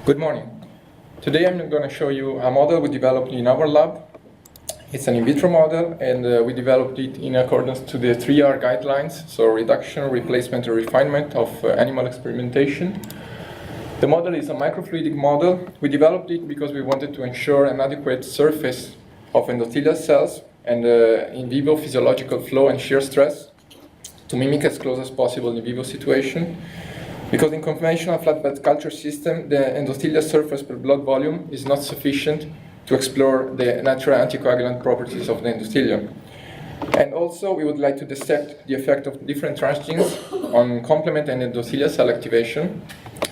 Good morning. Today I'm going to show you a model we developed in our lab. It's an in vitro model, and we developed it in accordance to the 3R guidelines, so reduction, replacement, and refinement of animal experimentation. The model is a microfluidic model. We developed it because we wanted to ensure an adequate surface of endothelial cells and in vivo physiological flow and shear stress to mimic as close as possible in vivo situation. Because in conventional flatbed culture system, the endothelial surface per blood volume is not sufficient to explore the natural anticoagulant properties of the endothelium. And also, we would like to dissect the effect of different transgenes on complement and endothelial cell activation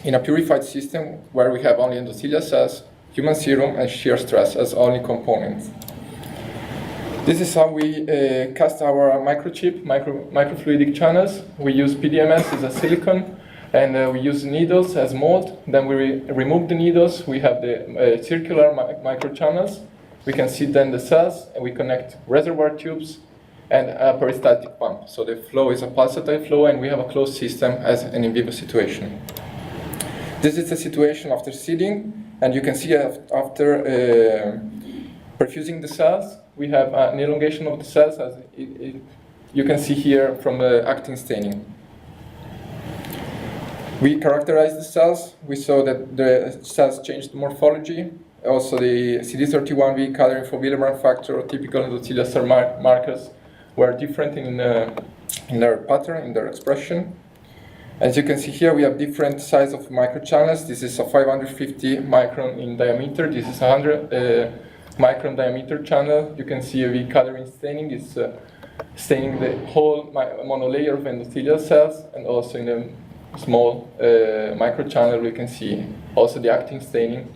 in a purified system where we have only endothelial cells, human serum, and shear stress as only components. This is how we cast our microchip, microfluidic channels. We use PDMS as a silicon, and we use needles as mold. Then we remove the needles. We have the circular microchannels. We can see then the cells, and we connect reservoir tubes and a peristaltic pump. So the flow is a pulsatile flow, and we have a closed system as an in vivo situation. This is the situation after seeding, and you can see after perfusing the cells, we have an elongation of the cells, as you can see here from the actin staining. We characterized the cells. We saw that the cells changed morphology. Also, the CD31V coloring for Willebrand factor, typical endothelial cell markers, were different in their pattern, in their expression. As you can see here, we have different size of microchannels. This is a 550 micron in diameter. This is a 100 micron diameter channel. You can see a V coloring staining. It's staining the whole monolayer of endothelial cells, and also in the small microchannel we can see also the actin staining,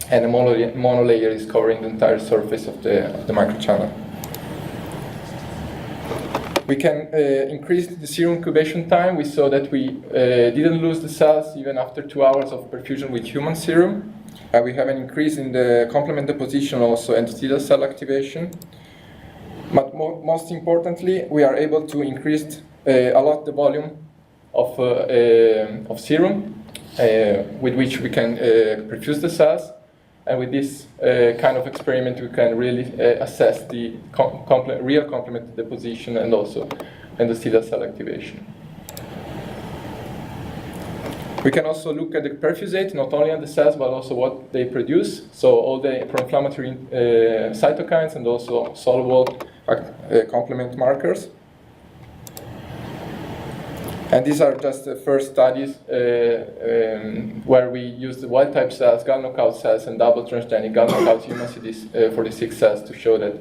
and the monolayer is covering the entire surface of the microchannel. We can increase the serum incubation time. We saw that we didn't lose the cells even after 2 hours of perfusion with human serum. We have an increase in the complement deposition, also endothelial cell activation. But most importantly, we are able to increase a lot the volume of serum with which we can perfuse the cells, and with this kind of experiment we can really assess the real complement deposition and also endothelial cell activation. We can also look at the perfusate, not only on the cells but also what they produce, so all the pro-inflammatory cytokines and also soluble complement markers. And these are just the first studies where we use the wild-type cells, gall knockout cells, and double transgenic gall knockout human CD46 cells to show that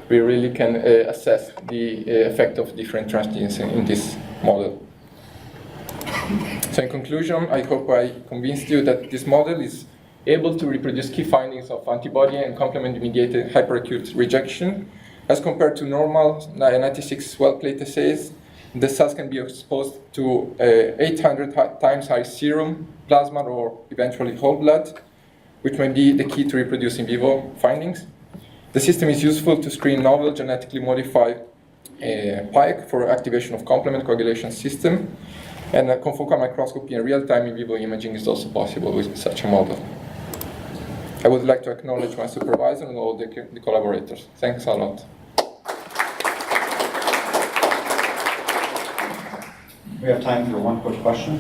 we really can assess the effect of different transgenes in this model. So in conclusion, I hope I convinced you that this model is able to reproduce key findings of antibody and complement-mediated hyperacute rejection as compared to normal 96 well-plate assays. The cells can be exposed to 800 times high serum, plasma, or eventually whole blood, which may be the key to reproduce in vivo findings. The system is useful to screen novel genetically modified PIKE for activation of complement coagulation system, and confocal microscopy and real-time in vivo imaging is also possible with such a model. I would like to acknowledge my supervisor and all the collaborators. Thanks a lot. We have time for one quick question.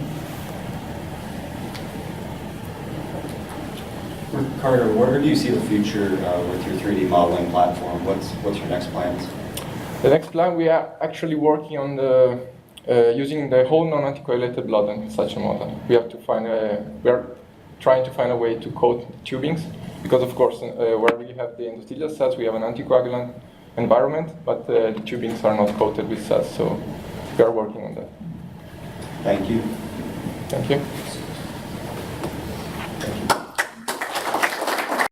Riccardo, where do you see the future with your 3D modeling platform? What's your next plans? The next plan, we are actually working on using the whole non-anticoagulated blood in such a model. We are trying to find a way to coat the tubings, because of course where we have the endothelial cells, we have an anticoagulant environment, but the tubings are not coated with cells, so we are working on that. Thank you. Thank you.